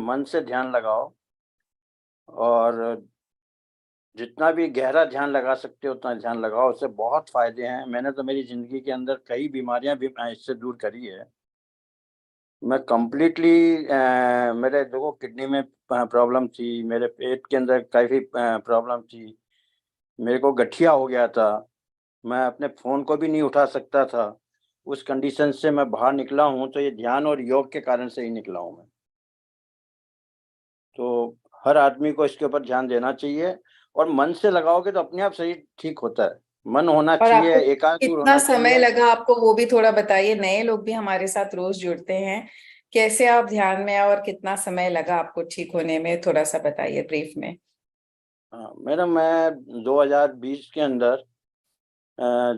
मन से ध्यान लगाओ और जितना भी गहरा ध्यान लगा सकते हो उतना ध्यान लगाओ, उससे बहुत फ़ायदे हैं। मैंने तो मेरी ज़िंदगी के अंदर कई बीमारियाँ भी इससे दूर करी है। मैं कंप्लीटली मेरे देखो किडनी में प्रॉब्लम थी, मेरे पेट के अंदर काफ़ी प्रॉब्लम थी, मेरे को गठिया हो गया था, मैं अपने फ़ोन को भी नहीं उठा सकता था। उस कंडीशन से मैं बाहर निकला हूँ, तो ये ध्यान और योग के कारण से ही निकला हूँ मैं। तो हर आदमी को इसके ऊपर ध्यान देना चाहिए और मन से लगाओगे तो अपने आप शरीर ठीक होता है। मन होना और चाहिए, आपको एकाग्र कितना होना समय चाहिए। लगा, आपको वो भी थोड़ा बताइए। नए लोग भी हमारे साथ रोज जुड़ते हैं, कैसे आप ध्यान में आए और कितना समय लगा आपको ठीक होने में, थोड़ा सा बताइए ब्रीफ में। हाँ, मैडम मैं 2020 के अंदर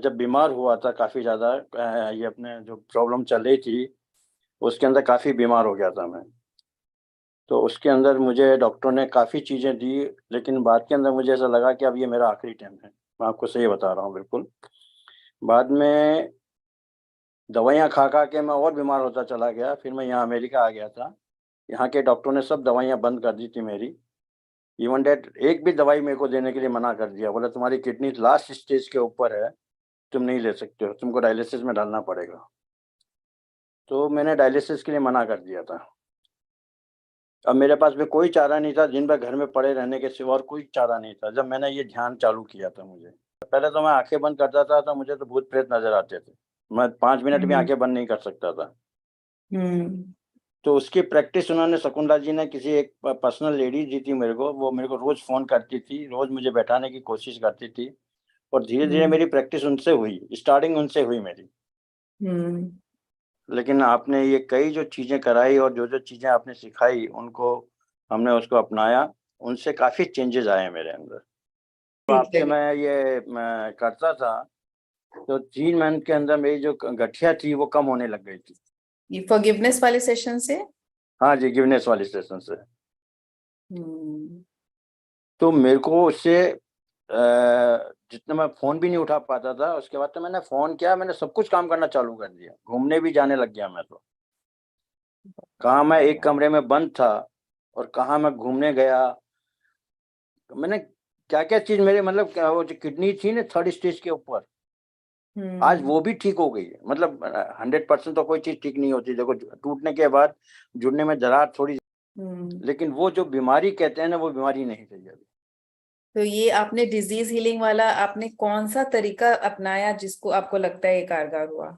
जब बीमार हुआ था काफ़ी ज़्यादा, ये अपने जो प्रॉब्लम चल रही थी, उसके अंदर काफ़ी बीमार हो गया था मैं। तो उसके अंदर मुझे डॉक्टर ने काफ़ी चीज़ें दी, लेकिन बाद के अंदर मुझे ऐसा लगा कि अब ये मेरा आखिरी टाइम है। मैं आपको सही बता रहा हूँ बिल्कुल। बाद में दवाइयाँ खा-खा के मैं और बीमार होता चला गया, फिर मैं यहाँ अमेरिका आ गया था। यहाँ के डॉक्टरों ने सब दवाइयाँ बंद कर दी थी मेरी। इवन दैट एक भी दवाई मेरे को देने के लिए मना कर दिया, बोला तुम्हारी किडनी लास्ट स्टेज के ऊपर है, तुम नहीं ले सकते हो, तुमको डायलिसिस में डालना पड़ेगा। तो मैंने डायलिसिस के लिए मना कर दिया था। अब मेरे पास में कोई चारा नहीं था, दिन भर घर में पड़े रहने के सिवा और कोई चारा नहीं था, जब मैंने ये ध्यान चालू किया था मुझे। पहले तो मैं आँखें बंद करता था, तो मुझे तो भूत-प्रेत नज़र आते थे। मैं 5 मिनट भी हम्म। आँखें बंद नहीं कर सकता था। हम्म। तो उसकी प्रैक्टिस उन्होंने शकुंतला जी ने किसी एक पर्सनल लेडी दी थी मेरे को, वो मेरे को रोज़ फ़ोन करती थी, रोज़ मुझे बैठाने की कोशिश करती थी और धीरे-धीरे हम्म। मेरी प्रैक्टिस उनसे हुई, स्टार्टिंग उनसे हुई मेरी। हम्म। लेकिन आपने ये कई जो चीज़ें कराई और जो-जो चीज़ें आपने सिखाई, उनको हमने उसको अपनाया, उनसे काफ़ी चेंजेज़ आए हैं मेरे अंदर। तो ठीक आपसे लगे। मैं करता था, तो 3 मंथ के अंदर मेरी जो गठिया थी, वो कम होने लग गई थी। ये फॉरगिवनेस वाले सेशन से। हाँ जी, गिवनेस वाली सेशन से। हम्म। तो मेरे को उससे जितना मैं फ़ोन भी नहीं उठा पाता था, उसके बाद तो मैंने फ़ोन किया, मैंने सब कुछ काम करना चालू कर दिया। घूमने भी जाने लग गया मैं तो। कहाँ मैं एक कमरे में बंद था और कहाँ मैं घूमने गया। मैंने क्या-क्या चीज़ मेरे मतलब क्या वो जो किडनी थी ना 3rd स्टेज के ऊपर, आज हम्म। वो भी ठीक हो गई है। मतलब 100% तो कोई चीज़ ठीक नहीं होती। देखो टूटने के बाद जुड़ने में दरार थोड़ी, हम्म। लेकिन वो जो बीमारी कहते हैं ना, वो बीमारी नहीं रही अभी। तो ये आपने डिजीज हीलिंग वाला आपने कौन सा तरीका अपनाया जिसको आपको लगता है ये कारगर हुआ?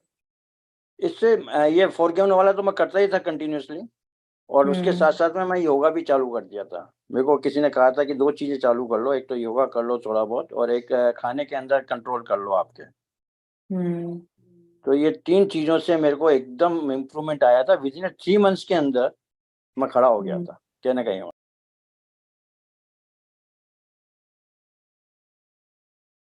इससे ये फ़ॉरगिवन वाला तो मैं करता ही था कंटीन्यूअसली और उसके हम्म। साथ-साथ में मैं योगा भी चालू कर दिया था। मेरे को किसी ने कहा था कि 2 चीज़ें चालू कर लो, एक तो योगा कर लो थोड़ा बहुत और एक खाने के अंदर कंट्रोल कर लो आपके। हम्म। तो ये 3 चीज़ों से मेरे को एकदम इम्प्रूवमेंट आया था। विदिन 3 मंथ्स के अंदर मैं खड़ा हो गया हम्म। था, कहीं न कहीं।